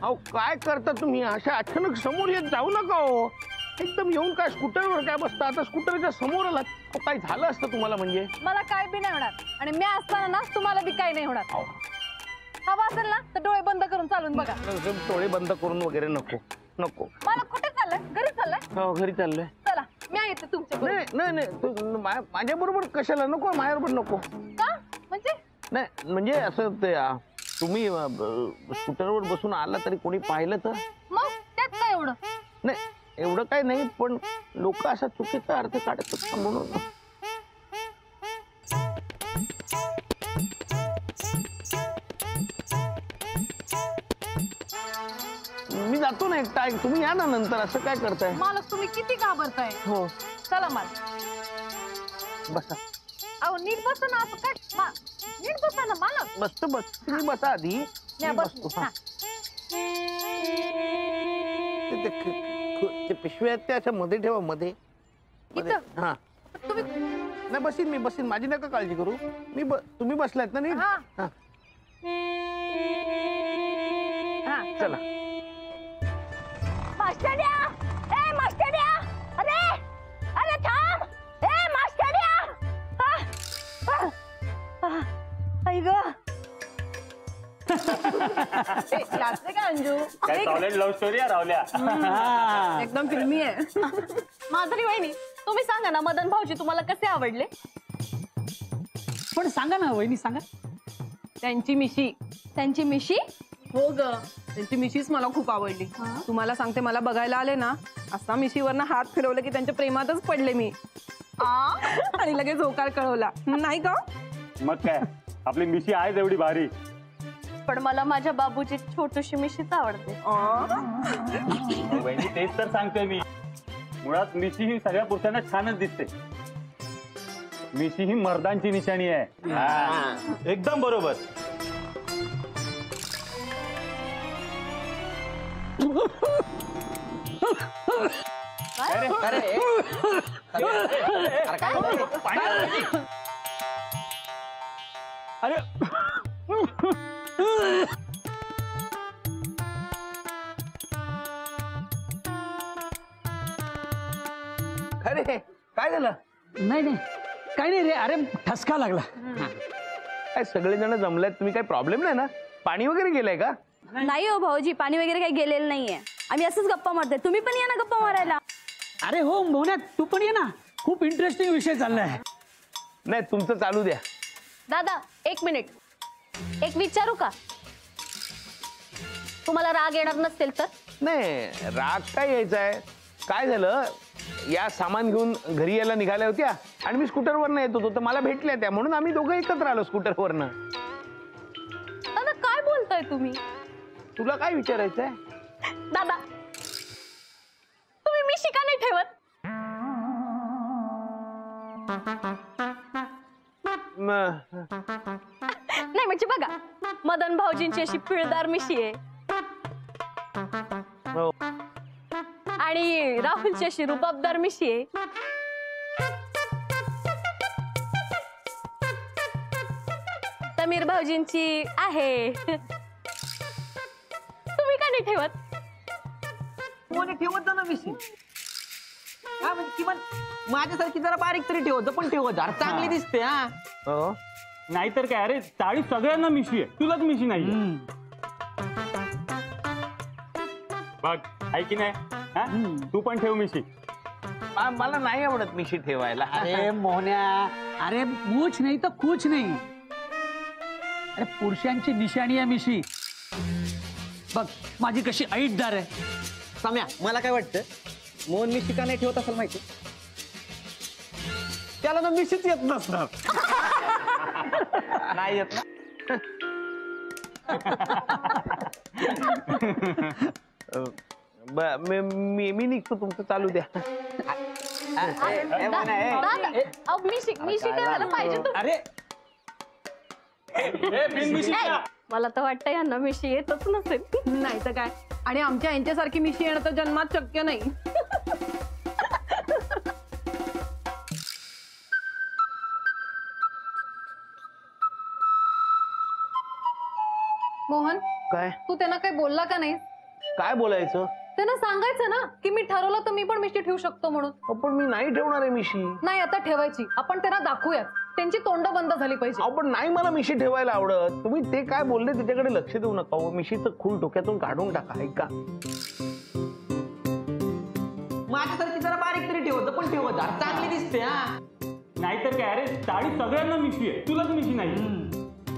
अहो काय करता तुम्ही? अशा अचानक समोर येत जाऊ नका हो. एकदम येऊन काय स्कूटरवर काय बसता? आता स्कूटरच्या समोर आलात. काय झालं असतं तुम्हाला? म्हणजे मला काय बी नाही होणार आणि मी असताना ना तुम्हाला बी काय नाही होणार. हवा असेल ना तर डोळे बंद करून चालून बघा. डोळे बंद करून वगैरे नको नको. मला कुठे चाललंय? घरी चाललंय? हो घरी चाललंय. चला मी येते तुमच्या बरोबर. नाही नाही माझ्या बरोबर कशाला? नको माझ्याबरोबर नको. का म्हणजे? नाही म्हणजे असं ते तुम्ही स्कूटरवर बसून आला तरी कोणी पाहिलं तर? मग त्यात काय एवढं? नाही एवढं काय नाही पण लोक असा चुकीचा अर्थ काढतात म्हणून. मी जातो ना एकटा. तुम्ही या ना नंतर. असं काय करताय? मालक तुम्ही किती घाबरताय. हो चला मालक. बसा. अहो नीट बसा ना. असं काय नीट बसा ना मालक. बसतो बस. तुम्ही बसा आधी. बसतो. ते पिशव्या आहेत त्या अशा मध्ये ठेवा. मध्ये हा. तुम्ही नाही बसीन मी बसीन. माझी नका काळजी करू. तुम्ही बसलात ना नीट. चला. मास्टरड्या ए मास्टरड्या. अरे अरे थांब. ए मास्टरड्या. आई ग. याचे का अंजू? काय सॉलिड लव्ह स्टोरी आहे रावल्या. एकदम फिल्मी आहे. माधुरी वहिनी तुम्ही सांगा ना मदन भाऊजी तुम्हाला कसे आवडले? पण सांगा ना वहिनी सांगा. त्यांची मिशी. त्यांची मिशी? हो ग त्यांची मिशीच मला खूप आवडली. तुम्हाला सांगते मला बघायला आले ना असा मिशीवरनं हात फिरवलं की त्यांच्या प्रेमातच पडले मी. आणि लगेच होकार कळवला नाही का? मग काय आपली मिशी आहे एवढी भारी. पण मला माझ्या बाबूची छोटीशी मिशीच आवडते. वहिनी तेच तर सांगतोय मी. मुळात मिशी ही सगळ्या पुरुषांना छानच दिसते. मिशी ही मर्दांची निशाणी आहे. एकदम बरोबर. अरे अरे काय झालं? नाही नाही काही नाही रे. अरे ठसका लागला. काय सगळेजण जमलेत? तुम्ही काही प्रॉब्लेम नाही ना? पाणी वगैरे गेलंय का? नाही हो भाऊजी पाणी वगैरे काही गेलेलं नाहीये. आम्ही असंच गप्पा मारतोय. तुम्ही पण या ना गप्पा मारायला. अरे हो मोहना तू पण ये ना. खूप इंटरेस्टिंग विषय चाललाय. नाही तुमचं चालू द्या. दादा एक मिनिट एक विचारू का? तुम्हाला राग येणार नसेल तर? नाही राग काय यायचा आहे? काय झालं या सामान घेऊन घरी यायला निघाल्या होत्या आणि मी स्कूटरवरनं येत होतो तर मला भेटल्या त्या म्हणून आम्ही दोघं एकत्र आलो स्कूटरवरनं. दादा काय बोलताय तुम्ही? तुला काय विचारायचंय? दादा तुम्ही मिशी का नाही ठेवत? नाही म्हणजे बघा मदन भाऊजींची अशी पिळदार मिशी आहे हो. आणि राहुलची अशी रुबाबदार मिशी आहे. समीर भाऊजींची आहे. तुम्ही का नाही ठेवत? कोणी ठेवत ना मिशी. हा म्हणजे किमान माझ्यासारखी जरा बारीक तरी ठेवत पण ठेवत जरा चांगली दिसते. हा हो नाहीतर काय. अरे चाळीस सगळ्यांना मिशी आहे. तुलाच मिशी नाही. बघ आहे की नाही. तू पण ठेव मिशी. मला नाही आवडत मिशी ठेवायला. अरे मोहन्या अरे मूछ नाही तर कुछ नाही. अरे पुरुषांची निशाणी आहे मिशी. बघ माझी कशी ऐटदार आहे. सम्या मला काय वाटतं मोहन मिशी का नाही ठेवत असेल माहिती? त्याला ना मिशीच येत नसणार. नाही येत ना. मी निघतो. तुमचं चालू द्या. मिशी ठेवायला पाहिजे तू. अरे मला तर वाटतं यांना मिशी येतच नसेल. नाही तर काय. आणि आमच्या यांच्यासारखी मिशी येणं तर जन्मात शक्य नाही. मोहन काय? तू त्यांना काही बोलला का नाही? काय बोलायचं? त्यांना सांगायचं ना की मी ठरवलं तर मी पण मिशी ठेवू शकतो म्हणून. अहो, पण मी नाही ठेवणार आहे मिशी. नाही आता ठेवायची, आपण त्यांना दाखवूयात. त्यांची तोंड बंद झाली पाहिजे. अहो, पण नाही मला मिशी ठेवायला आवडत. तुम्ही ते काय बोलले त्याच्याकडे लक्ष देऊ नका. अहो, मिशीचं खूळ डोक्यातून काढून टाका. ऐका, माझ्यासारखी जरा बारीक तरी ठेवत पण ठेवत जरा चांगली दिसते हा. नाहीतर काय, अरे साडी सगळ्यांना मिशी आहे, तुलाच मिशी नाही.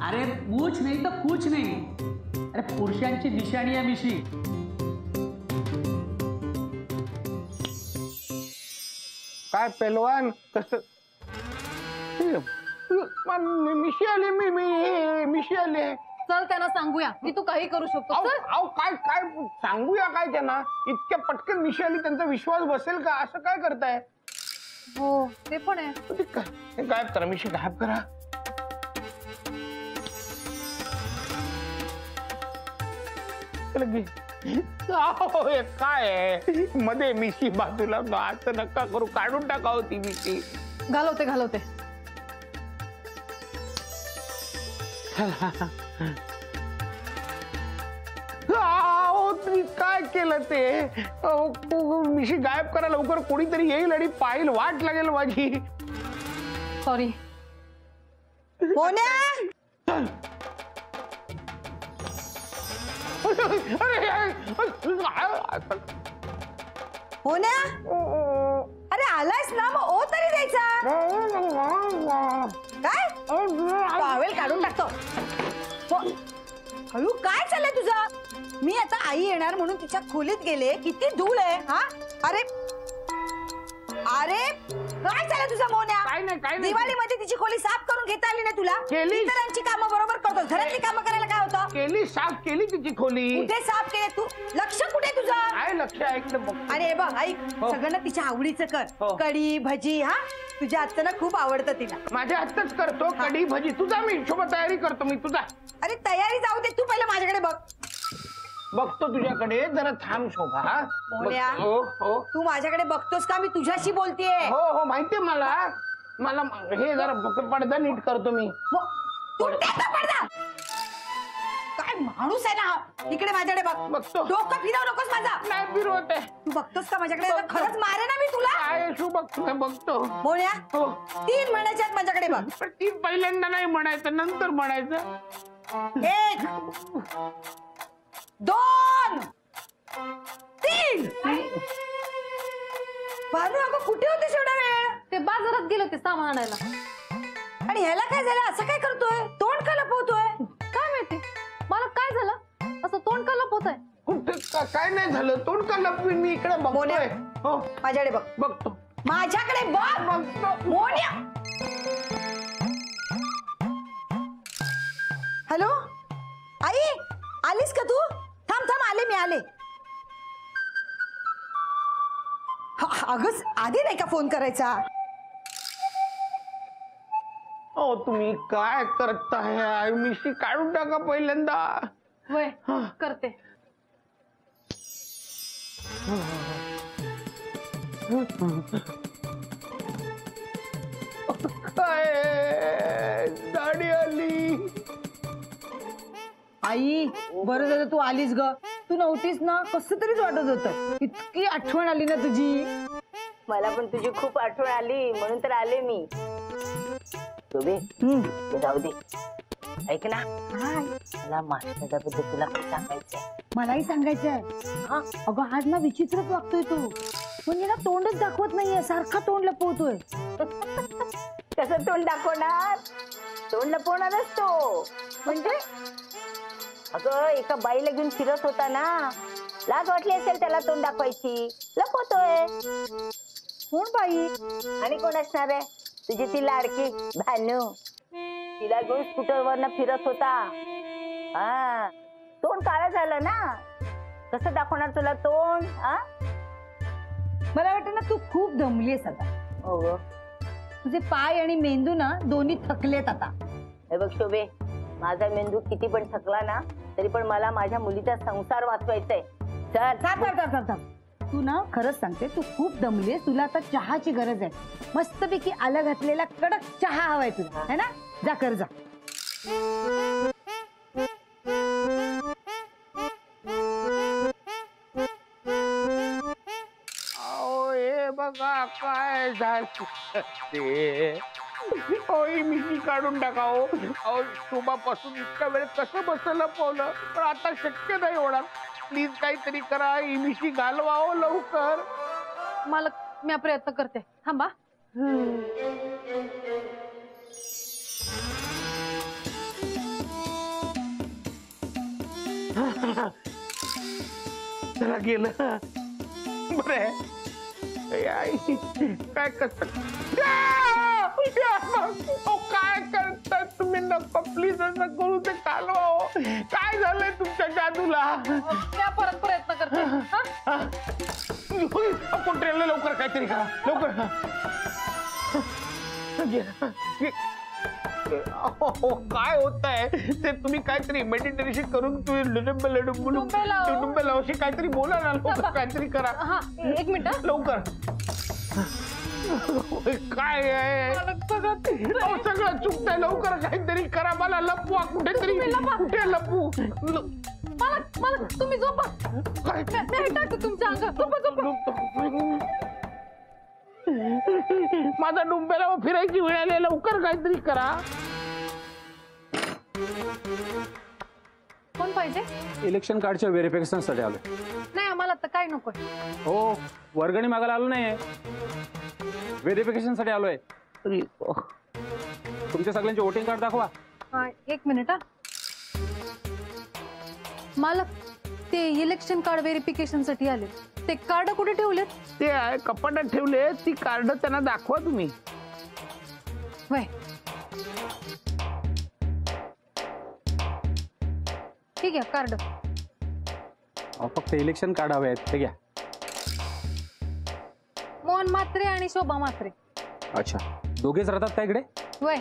अरे मूछ नाही तर कूच नाही. अरे पुरुषांची निशाणी आहे मिशी. काय पेलवान कसं मिशी आली, मिशी आली. चल त्यांना सांगूया की तू काही करू शकतो. अहो, चल. अहो, काय काय सांगूया काय त्यांना? इतक्या पटकन मिशी आली, त्यांचा विश्वास बसेल का? असं काय करताय? हो ते पण आहे. ते काय, हे गायब करा, मिशी गायब करा. लगे. अहो, हे काय आहे? मध्ये मिशी बाजूला, असं नका करू, काढून टाका होती मिशी. घालवते. अहो, तुम्ही काय केलं ते? अहो, मिशी गायब करा लवकर, कोणीतरी येईल आणि पाहिल, वाट लागेल माझी. सॉरी. अरे आलायस ना, मग ओ तरी द्यायचा. काय टॉवेल काढून टाकतो. हळू, काय चाललंय तुझं? मी आता आई येणार म्हणून तिच्या खोलीत गेले, किती धूळ आहे हा. अरे अरे काय चाललंय तुझा मोन्या? काय नाही. दिवाळीमध्ये तिची खोली साफ करून घेता आली ना तुला? केली. इतरांची कामं बरोबर करतो, घरातली कामं करायला काय होतं? केली, साफ केली तिची खोली. कुठे साफ केले तू? लक्ष कुठे तुझं? काय लक्ष ऐकलं बघ. आणि हे बघ ऐक, हो. सगळं ना तिच्या आवडीचं कर. हो. कढी भजी हा, तुझ्या हातचं ना खूप आवडतं तिला. माझ्या हातच करतो कढी भजी. तुझा मी शोभा तयारी करतो मी तुझा. अरे तयारी जाऊ दे, तू पहिलं माझ्याकडे बघ. बघतो तुझ्याकडे, जरा थांब शोभा. हा? मोन्या. हो हो तू माझ्याकडे बघतोस का? मी तुझ्याशी बोलतेय. हो माहितीये मला. मला हे जरा पडदा नीट करतो मी. तू टेक पडदा. काय माणूस आहे ना हा? इकडे माझ्याकडे बघ. बघतो. डोकं फिरव नकोस माझा. नाही फिरवत आहे. तू बघतोस का माझ्याकडे? आता खरंच मारे ना मी तुला. काय शू बघतो बघतो. मोन्या, हो 3 महिन्याच्या आत माझ्याकडे बघ. पण ती पहिल्यांदा नाही म्हणायचं, नंतर म्हणायचं. 1 2 3. भानू अगं कुठे होतीस एवढा वेळ? ते बाजारात गेले होते सामान आणायला. आणि ह्याला काय झालं? असं काय करतोय? तोंड का लपवतोय? काय माहिती मला काय झालं, असं तोंड का लपवत आहे? कुठं काय नाही झालं. तोंड का लपवीन मी? इकडे बघतोय. हो माझ्याकडे बघ. बघतो माझ्याकडे बघ. बघतो. मोन्या. हॅलो आई, आलीस का तू? थांब आले मी आले. अगं आधी नाही का फोन करायचा? हो तुम्ही काय करताय? मिशी काढून टाका पहिल्यांदा. वय करते. काय दाढी आली. आई बरं झालं तू आलीस ग. तू नव्हतीस ना, कसं तरीच वाटत होतं. इतकी आठवण आली ना तुझी. मला पण तुझी खूप आठवण आली म्हणून तर आले मी. शोभे ते जाऊ दे. ऐक ना, मला मास्टरबद्दल तुला काय सांगायचंय. मलाही सांगायचंय. अगं आज ना विचित्रच वागतोय तू. म्हणजे ना तोंडच दाखवत नाहीये, सारखा तोंड लपवतोय. कसं तोंड दाखवणार? तोंड लपवणारच तो. म्हणजे अगं एका बाईला घेऊन फिरत होता ना, लाज वाटली असेल त्याला तोंड दाखवायची, लपवतोय. कोण बाई? आणि कोण असणार आहे? तुझी ती लाडकी भानू. तिला घेऊन स्कूटरवरनं फिरत होता. हा तोंड काळं झालं ना, कसं दाखवणार तुला तोंड? मला वाटतं ना तू खूप दमलीस आता. हो तुझे पाय आणि मेंदू ना दोन्ही थकलेत आता. हे बघ शोभे, माझा मेंदू किती पण थकला ना तरी पण मला माझ्या मुलीचा संसार वाचवायचाय. थांब. तू ना खरंच सांगते, तू खूप दमलीस. तुला आता चहाची गरज आहे. मस्तपैकी आलं घातलेला कडक चहा हवाय तुला, है ना? जा कर जा. बघा काय झालं ते. ही मिशी काढून टाकावं. अहो शोभापासून इतक्या वेळ कसं बसलं लपवलं, पण आता शक्य नाही होणार. प्लीज काहीतरी करा, ही मिशी घालवावं लवकर. मालक मी प्रयत्न करते, थांबा. चला गेलं बरं आहे. आई, काय करता काय करता तुम्ही? नको प्लीज असं करू, ते कालवा. काय झालंय तुमच्या जादूला? मी परत प्रयत्न करते. हा? ट्रेनला लवकर काहीतरी करा लवकर. काय होत आहे ते? तुम्ही काहीतरी मेडिटेशन करून तुम्ही काहीतरी बोला ना लवकर. काहीतरी करा. हा, एक मिनिट. लवकर. काय आहे सगळं चुकतंय. लवकर काहीतरी करा. मला लपवा कुठेतरी. कुठे लपू? मालक तुम्ही झोपा. तुमच्या अंगात माझा डुंबेला फिरायची वेळ आली. लवकर काहीतरी करा. कोण पाहिजे? इलेक्शन कार्डच्या व्हेरिफिकेशन साठी आलो. नाही आम्हाला आता काय नको. हो, वर्गणी मागायला आलो नाही, व्हेरिफिकेशन साठी आलोय. तुमच्या सगळ्यांचे वोटिंग कार्ड दाखवा. हा, एक मिनिट. मालक ते इलेक्शन कार्ड व्हेरिफिकेशन साठी आले. ते कार्ड कुठे ठेवलेत? ते कपाटात ठेवले. ती कार्ड त्यांना दाखवा तुम्ही. वय ठीक आहे. कार्ड फक्त इलेक्शन कार्ड हवे आहेत ते घ्या. मोहन म्हात्रे आणि शोभा म्हात्रे. अच्छा, दोघेच राहतात का इकडे? वय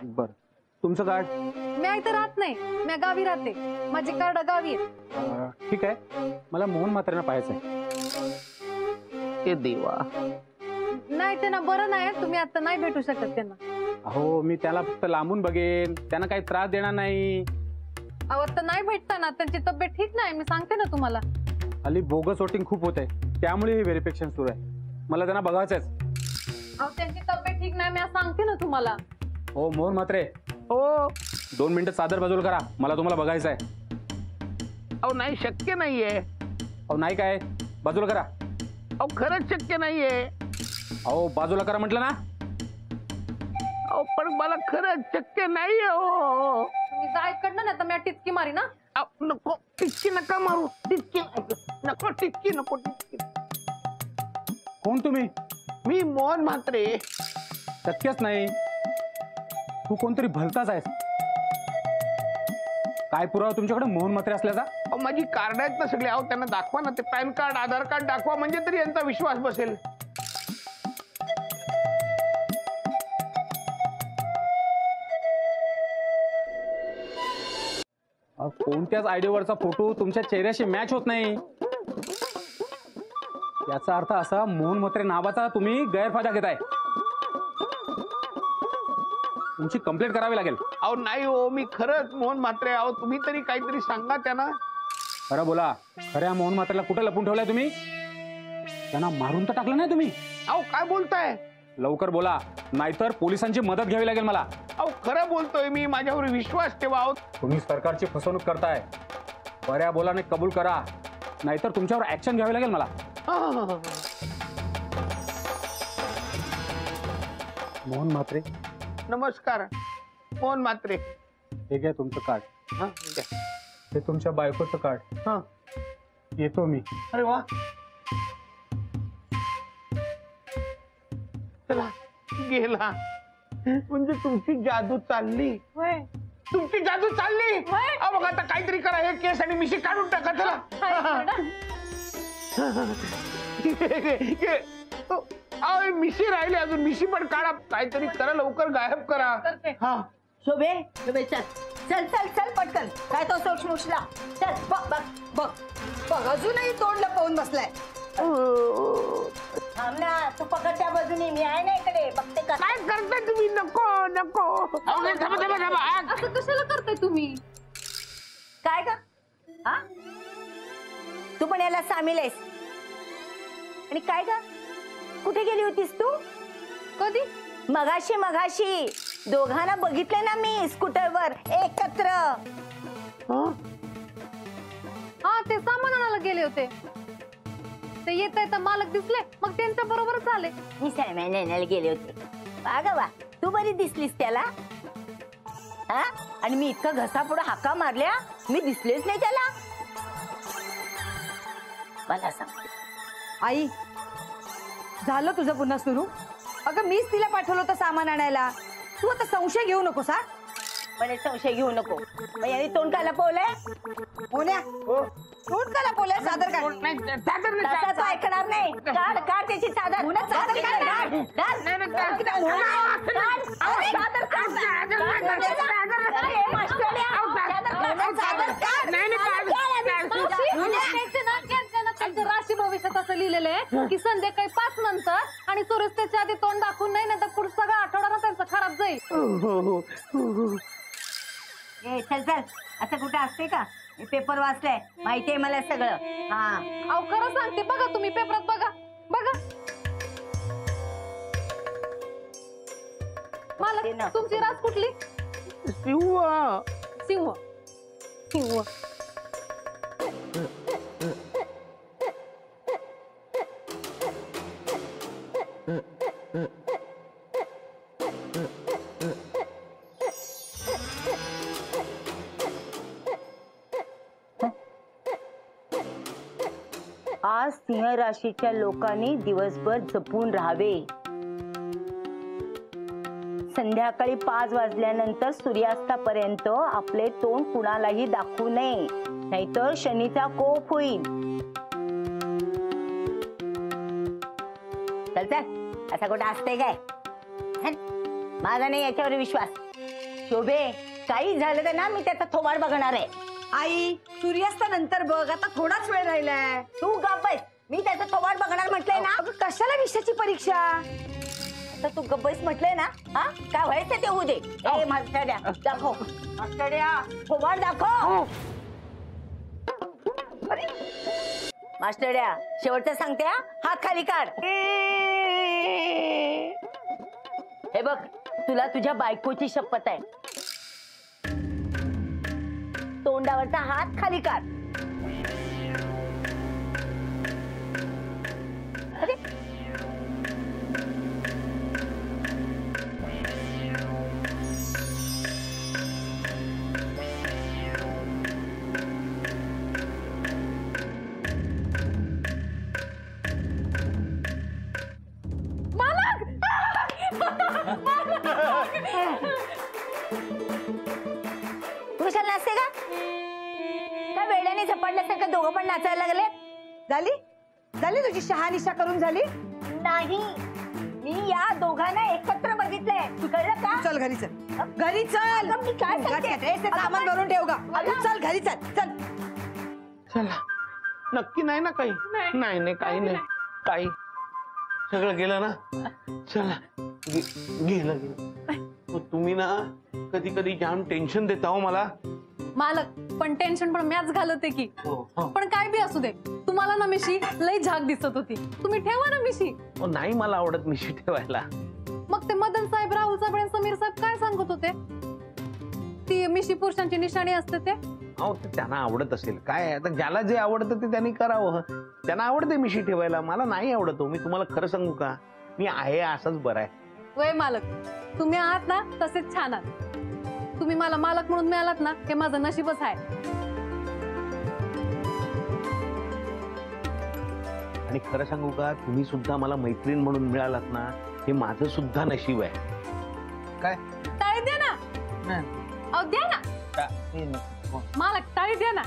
बर. तुमचं कार्ड? मी इथं राहत नाही, मी गावी राहते. माझी कार्ड गावी आहे. ठीक आहे, मला मोहन म्हात्रेंना पाहायचंय. ते देवा. नाही त्यांना बरं नाही. तुम्ही आता नाही भेटू शकत त्यांना. अहो मी त्याला फक्त लांबून बघेन, त्यांना काही त्रास देणार नाही. अहो आता नाही भेटताना. त्यांची तब्येत ठीक नाही, मी सांगते ना तुम्हाला. हल्ली बोगस वोटिंग खूप होत आहे, त्यामुळे हे व्हेरिफिकेशन सुरू आहे. मला त्यांना बघायचंच. अहो त्यांची तब्येत ठीक नाही, मी सांगते ना तुम्हाला. हो मोहन म्हात्रे. हो. 2 मिनिटं चादर बाजूला करा, मला तुम्हाला बघायचं आहे. अहो नाही, शक्य नाहीये. अहो नाही काय, बाजूला करा. अहो खरंच शक्य नाहीये. अहो बाजूला करा म्हटलं ना. अहो पण मला खरंच शक्य नाहीये. हो तुम्ही जा इकडनं, नाही तर मी टिचकी मारी ना. नको, टिचकी नका मारू. टिचकी नको. टिचकी नको. टिचकी. कोण तुम्ही? मी मोहन म्हात्रे. शक्यच नाही, तू कोणतरी भलताच आहेस. काय पुरावा तुमच्याकडे मोहन म्हात्रे असल्याचा? अहो माझी कार्ड आहेत ना सगळे. अहो त्यांना दाखवा ना. ते पॅन कार्ड, आधार कार्ड दाखवा, म्हणजे तरी यांचा विश्वास बसेल. कोणत्याच आयडीवरचा फोटो तुमच्या चेहऱ्याशी मॅच होत नाही. याचा अर्थ असा, मोहन म्हात्रे नावाचा तुम्ही गैरफायदा घेताय. तुमची कंप्लेंट करावी लागेल. अहो नाही हो, मी खरंच मोहन म्हात्रे. अहो तुम्ही तरी काहीतरी सांगा त्यांना. खरं बोला. खऱ्या मोहन म्हात्रेला कुठे लपून ठेवलाय तुम्ही? त्यांना मारून तर टाकलं नाही तुम्ही? अहो काय बोलताय? लवकर बोला, नाहीतर पोलिसांची मदत घ्यावी लागेल मला. अहो खरं बोलतोय मी. माझ्यावर विश्वास ठेवा. अहो तुम्ही सरकारची फसवणूक करताय. बऱ्या बोलाने कबूल करा, नाहीतर तुमच्यावर ऍक्शन घ्यावी लागेल मला. मोहन म्हात्रे. नमस्कार, मोहन म्हात्रे. हे घ्या तुमचं कार्ड. हा द्या. हे तुमच्या बायकोचं कार्ड. हा येतो मी. अरे वा. चला गेला. म्हणजे तुमची जादू चालली. वय तुमची जादू चालली. अहो बघा आता काहीतरी करा. हे केस आणि मिशी काढून टाका. चला. मिशी राहिली अजून. मिशी पण काढा. काहीतरी करा. लवकर गायब करा. हा शोभे शोभे चल चल चल चल पटकन. काय तो सोक्षमुषला. चल बघ बघ बघ बघ. अजूनही तोंड लपवून बसलाय. थांब ना, तू पकड त्या बाजूने. मी आहे ना इकडे, बघते का. काय करता तुम्ही? नको नको. असं कशाला करताय तुम्ही? काय ग? हा, तू पण याला सामील आहेस? आणि काय ग कुठे गेली होतीस तू? कधी? मगाशी दोघांना बघितले ना मी स्कूटरवर एकत्र. हा ते सामान आणायला गेले होते. ते येत तर मालक दिसले मग त्यांच्या बरोबरच आले. मी सामान आणायला गेले होते. वा तू बरी दिसलीस त्याला. हा आणि मी इतका घसा पुढे हाका मारल्या मी दिसलेच नाही त्याला. मला सांग आई, झालं तुझं पुन्हा सुरू? अगं मीच तिला पाठवलं होतं सामान आणायला. तू आता संशय घेऊ नकोस हा. मला संशय घेऊ नको. मग याने तोंड काला पोवलंय. बोल्या तोंड का बोल्या सादर काढ. तसा तो ऐकणार नाही. काढ काढ त्याची चादर. चादर काढ. राशी भविष्यात असं लिहिलेलं आहे की संध्याकाळी 5 नंतर आणि सूर्य त्याच्या आधी तोंड दाखवून नाही तर पुढचा सगळा आठवडा त्यांचा खराब जाईल. चल चल असं कुठं असते का? मी पेपर वाचलाय माहितीये मला सगळं. हा अहो खरं सांगते बघा तुम्ही पेपरात बघा. मला तुमची रास कुठली? शिवा सिंह. आज सिंह राशीच्या लोकांनी दिवसभर जपून राहावे. संध्याकाळी 5 वाजल्यानंतर सूर्यास्तापर्यंत आपले तोंड कुणालाही दाखवू नये, नाहीतर शनीचा कोप होईल. चल चल असा कुठं असते काय? माझा नाही याच्यावर विश्वास. शोभे काही झालं तर ना मी त्याचा थोबाड बघणार आहे. आई सूर्यास्तानंतर बघ, आता थोडाच वेळ राहिलाय. तू गप्पस. मी त्याचा थोबाड बघणार म्हटलंय ना. अगं कशाला विषयाची परीक्षा? आता तू गप्पस म्हटलंय ना. हा काय व्हायचं ते होऊ दे. ए मास्टर्या दाखव. मास्टर्या थोबाड दाखव. मास्टर्या शेवटचं सांगते हा. हात खाली काढ. हे बघ तुला तुझ्या बायकोची शपथ आहे. तोंडावरचा हात खाली काढ. अरे तू कशाला नाचते का? काय वेड्याने झपाटल्यासारखं दोघं पण नाचायला लागले? झाली तुझी शहानिशा करून झाली? नाही मी या दोघांना एकत्र बघितलंय. कळलं का? चल घरी चल. घरी चल. मी काय सांगते? ते सामान भरून ठेव का? चल घरी चल. चला नक्की नाही ना काही? नाही काही नाही. काही सगळं गेलं ना. चला गेलं. तुम्ही ना कधी कधी जाम टेन्शन देता हो मला. मालक पण टेन्शन पण मॅच घालवते की. पण काय बी असू दे तुम्हाला ना मिशी लई झाक दिसत होती. तुम्ही ठेवा ना मिशी. नाही मला आवडत मिशी ठेवायला. मग ते मदन साहेब, राहुल साहेब आणि समीर साहेब काय सांगत होते? ती मिशी पुरुषांची निशाणी असते ते. अहो ते त्यांना आवडत असेल. काय आता ज्याला जे आवडतं ते त्यांनी करावं. त्यांना आवडते मिशी ठेवायला. मला नाही आवडत. मी तुम्हाला खरं सांगू का? मी आहे असंच बरं आहे. वय मालक तुम्ही आहात ना तसेच छान आहात. तुम्ही मला मालक म्हणून मिळालात ना हे माझं नशीबच आहे. आणि खरं सांगू का? तुम्ही सुद्धा मला मैत्रीण म्हणून मिळालात ना हे माझं सुद्धा नशीब आहे. काय टाळी द्या ना. अहो द्या ना मालक, टाळी द्या ना.